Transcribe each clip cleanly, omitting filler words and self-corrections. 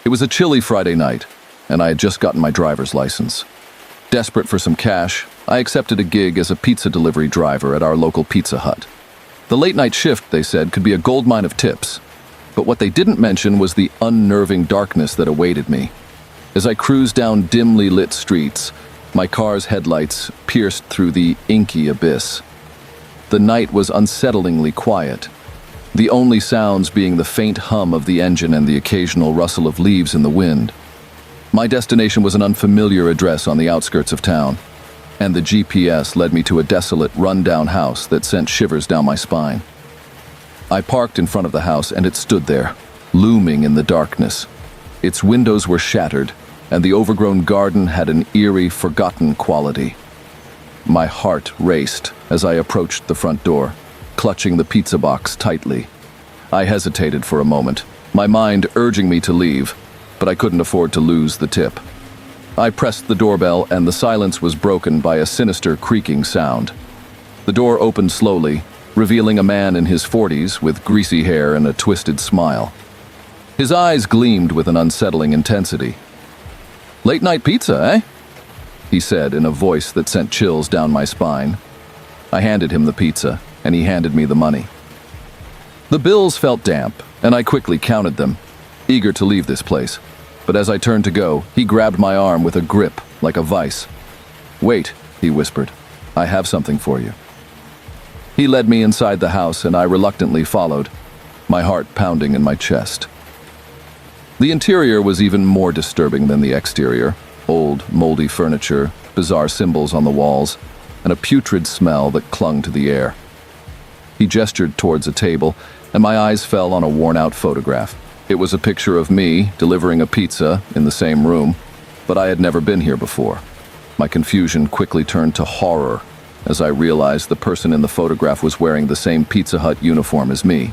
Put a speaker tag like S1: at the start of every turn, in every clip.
S1: It was a chilly Friday night, and I had just gotten my driver's license. Desperate for some cash, I accepted a gig as a pizza delivery driver at our local Pizza Hut. The late-night shift, they said, could be a goldmine of tips. But what they didn't mention was the unnerving darkness that awaited me. As I cruised down dimly lit streets, my car's headlights pierced through the inky abyss. The night was unsettlingly quiet, the only sounds being the faint hum of the engine and the occasional rustle of leaves in the wind. My destination was an unfamiliar address on the outskirts of town, and the GPS led me to a desolate, run-down house that sent shivers down my spine. I parked in front of the house, and it stood there, looming in the darkness. Its windows were shattered, and the overgrown garden had an eerie, forgotten quality. My heart raced as I approached the front door, clutching the pizza box tightly. I hesitated for a moment, my mind urging me to leave, but I couldn't afford to lose the tip. I pressed the doorbell, and the silence was broken by a sinister creaking sound. The door opened slowly, revealing a man in his 40s with greasy hair and a twisted smile. His eyes gleamed with an unsettling intensity. "Late night pizza, eh?" he said in a voice that sent chills down my spine. I handed him the pizza, and he handed me the money. The bills felt damp, and I quickly counted them, eager to leave this place. But as I turned to go, he grabbed my arm with a grip like a vice. "Wait," he whispered. "I have something for you." He led me inside the house, and I reluctantly followed, my heart pounding in my chest. The interior was even more disturbing than the exterior. Old, moldy furniture, bizarre symbols on the walls, and a putrid smell that clung to the air. He gestured towards a table, and my eyes fell on a worn-out photograph. It was a picture of me delivering a pizza in the same room, but I had never been here before. My confusion quickly turned to horror as I realized the person in the photograph was wearing the same Pizza Hut uniform as me.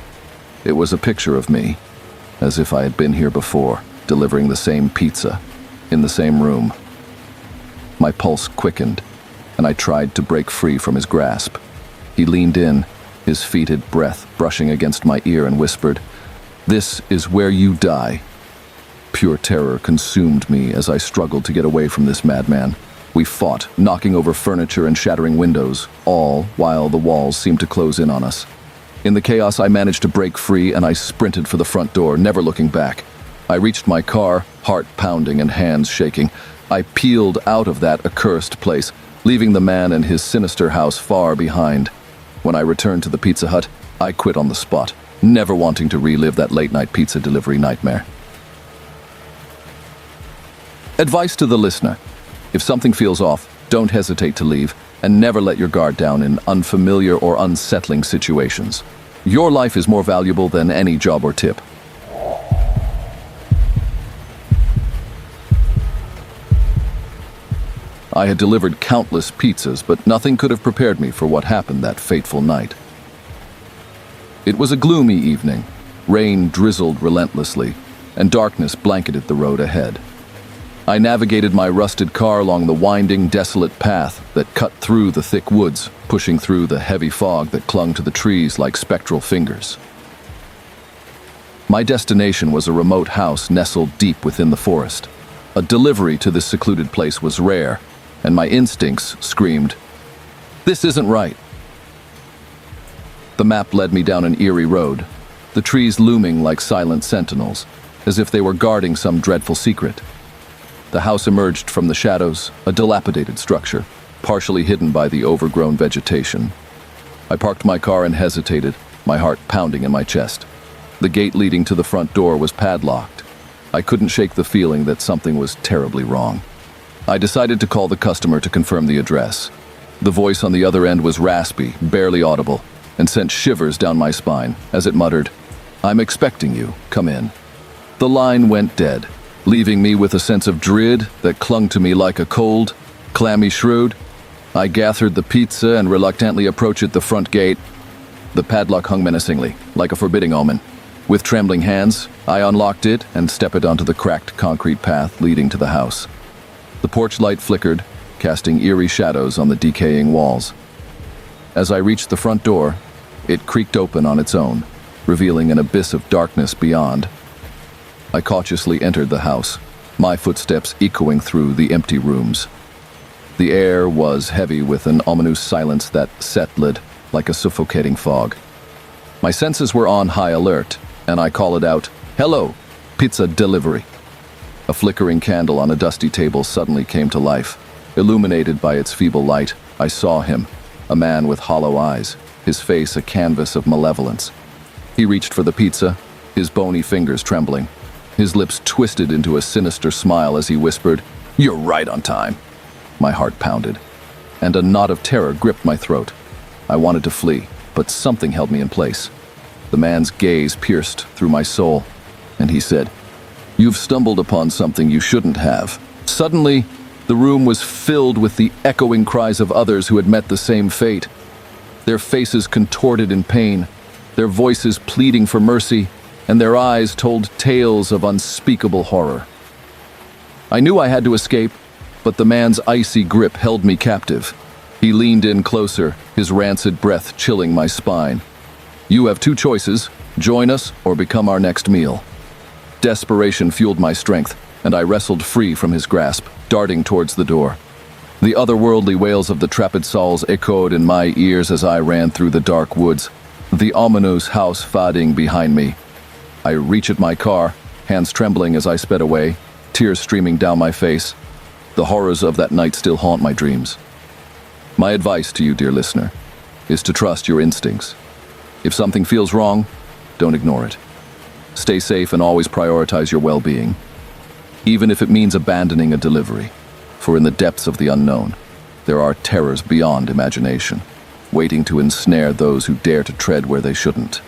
S1: It was a picture of me, as if I had been here before, delivering the same pizza, in the same room. My pulse quickened, and I tried to break free from his grasp. He leaned in, his fetid breath brushing against my ear, and whispered, "This is where you die." Pure terror consumed me as I struggled to get away from this madman. We fought, knocking over furniture and shattering windows, all while the walls seemed to close in on us. In the chaos, I managed to break free, and I sprinted for the front door, never looking back. I reached my car, heart pounding and hands shaking. I peeled out of that accursed place, leaving the man and his sinister house far behind. When I returned to the Pizza Hut, I quit on the spot, never wanting to relive that late-night pizza delivery nightmare. Advice to the listener: if something feels off, don't hesitate to leave, and never let your guard down in unfamiliar or unsettling situations. Your life is more valuable than any job or tip. I had delivered countless pizzas, but nothing could have prepared me for what happened that fateful night. It was a gloomy evening. Rain drizzled relentlessly, and darkness blanketed the road ahead. I navigated my rusted car along the winding, desolate path that cut through the thick woods, pushing through the heavy fog that clung to the trees like spectral fingers. My destination was a remote house nestled deep within the forest. A delivery to this secluded place was rare, and my instincts screamed, "This isn't right." The map led me down an eerie road, the trees looming like silent sentinels, as if they were guarding some dreadful secret. The house emerged from the shadows, a dilapidated structure, partially hidden by the overgrown vegetation. I parked my car and hesitated, my heart pounding in my chest. The gate leading to the front door was padlocked. I couldn't shake the feeling that something was terribly wrong. I decided to call the customer to confirm the address. The voice on the other end was raspy, barely audible, and sent shivers down my spine as it muttered, "I'm expecting you. Come in." The line went dead, leaving me with a sense of dread that clung to me like a cold, clammy shroud. I gathered the pizza and reluctantly approached the front gate. The padlock hung menacingly, like a forbidding omen. With trembling hands, I unlocked it and stepped onto the cracked concrete path leading to the house. The porch light flickered, casting eerie shadows on the decaying walls. As I reached the front door, it creaked open on its own, revealing an abyss of darkness beyond. I cautiously entered the house, my footsteps echoing through the empty rooms. The air was heavy with an ominous silence that settled like a suffocating fog. My senses were on high alert, and I called out, "Hello, pizza delivery." A flickering candle on a dusty table suddenly came to life. Illuminated by its feeble light, I saw him, a man with hollow eyes, his face a canvas of malevolence. He reached for the pizza, his bony fingers trembling. His lips twisted into a sinister smile as he whispered, "You're right on time." My heart pounded, and a knot of terror gripped my throat. I wanted to flee, but something held me in place. The man's gaze pierced through my soul, and he said, "You've stumbled upon something you shouldn't have." Suddenly, the room was filled with the echoing cries of others who had met the same fate. Their faces contorted in pain, their voices pleading for mercy, and their eyes told tales of unspeakable horror. I knew I had to escape, but the man's icy grip held me captive. He leaned in closer, his rancid breath chilling my spine. "You have two choices: join us or become our next meal." Desperation fueled my strength, and I wrestled free from his grasp, darting towards the door. The otherworldly wails of the Trapped Souls echoed in my ears as I ran through the dark woods, the ominous house fading behind me. I reached my car, hands trembling as I sped away, tears streaming down my face. The horrors of that night still haunt my dreams. My advice to you, dear listener, is to trust your instincts. If something feels wrong, don't ignore it. Stay safe and always prioritize your well-being, even if it means abandoning a delivery. For in the depths of the unknown, there are terrors beyond imagination, waiting to ensnare those who dare to tread where they shouldn't.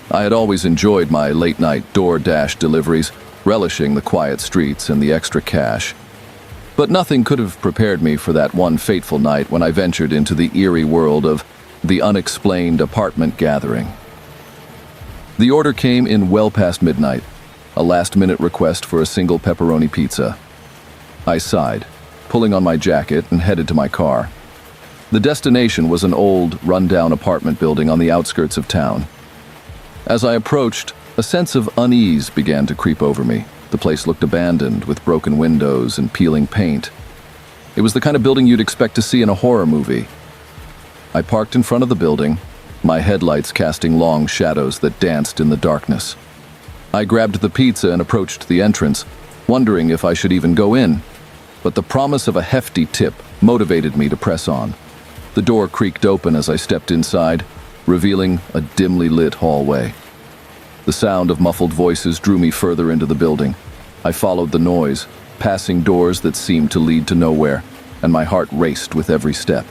S1: I had always enjoyed my late-night DoorDash deliveries, relishing the quiet streets and the extra cash. But nothing could have prepared me for that one fateful night when I ventured into the eerie world of the unexplained apartment gathering. The order came in well past midnight, a last-minute request for a single pepperoni pizza. I sighed, pulling on my jacket and headed to my car. The destination was an old, run-down apartment building on the outskirts of town. As I approached, a sense of unease began to creep over me. The place looked abandoned, with broken windows and peeling paint. It was the kind of building you'd expect to see in a horror movie. I parked in front of the building, my headlights casting long shadows that danced in the darkness. I grabbed the pizza and approached the entrance, wondering if I should even go in. But the promise of a hefty tip motivated me to press on. The door creaked open as I stepped inside, revealing a dimly lit hallway. The sound of muffled voices drew me further into the building. I followed the noise, passing doors that seemed to lead to nowhere, and my heart raced with every step.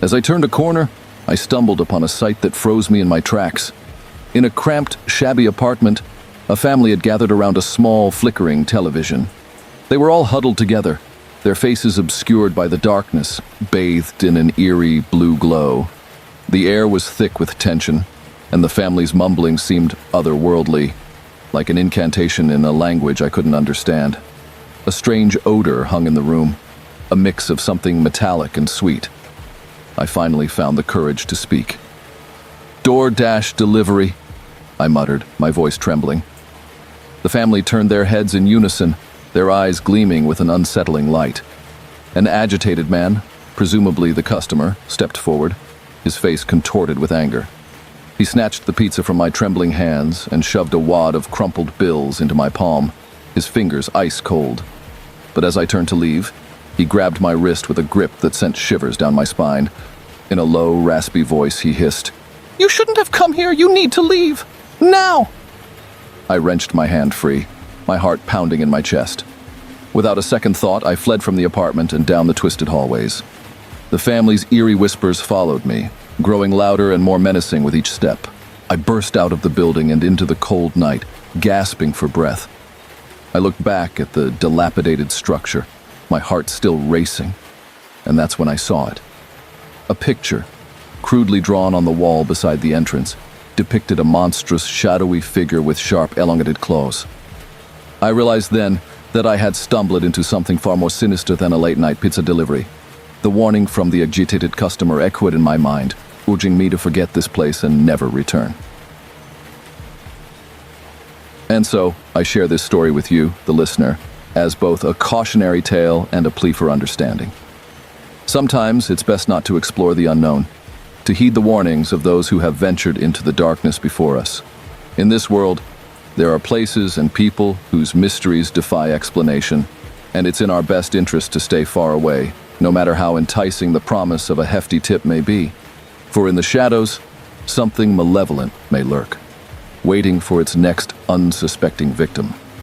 S1: As I turned a corner, I stumbled upon a sight that froze me in my tracks. In a cramped, shabby apartment, a family had gathered around a small, flickering television. They were all huddled together, their faces obscured by the darkness, bathed in an eerie blue glow. The air was thick with tension, and the family's mumbling seemed otherworldly, like an incantation in a language I couldn't understand. A strange odor hung in the room, a mix of something metallic and sweet. I finally found the courage to speak. "DoorDash delivery," I muttered, my voice trembling. The family turned their heads in unison, their eyes gleaming with an unsettling light. An agitated man, presumably the customer, stepped forward, his face contorted with anger. He snatched the pizza from my trembling hands and shoved a wad of crumpled bills into my palm, his fingers ice cold. But as I turned to leave, he grabbed my wrist with a grip that sent shivers down my spine. In a low, raspy voice, he hissed, "You shouldn't have come here. You need to leave. Now!" I wrenched my hand free, my heart pounding in my chest. Without a second thought, I fled from the apartment and down the twisted hallways. The family's eerie whispers followed me, growing louder and more menacing with each step. I burst out of the building and into the cold night, gasping for breath. I looked back at the dilapidated structure, my heart still racing, and that's when I saw it. A picture, crudely drawn on the wall beside the entrance, depicted a monstrous, shadowy figure with sharp, elongated claws. I realized then that I had stumbled into something far more sinister than a late-night pizza delivery. The warning from the agitated customer echoed in my mind, urging me to forget this place and never return. And so, I share this story with you, the listener, as both a cautionary tale and a plea for understanding. Sometimes it's best not to explore the unknown, to heed the warnings of those who have ventured into the darkness before us. In this world, there are places and people whose mysteries defy explanation, and it's in our best interest to stay far away, no matter how enticing the promise of a hefty tip may be. For in the shadows, something malevolent may lurk, waiting for its next unsuspecting victim.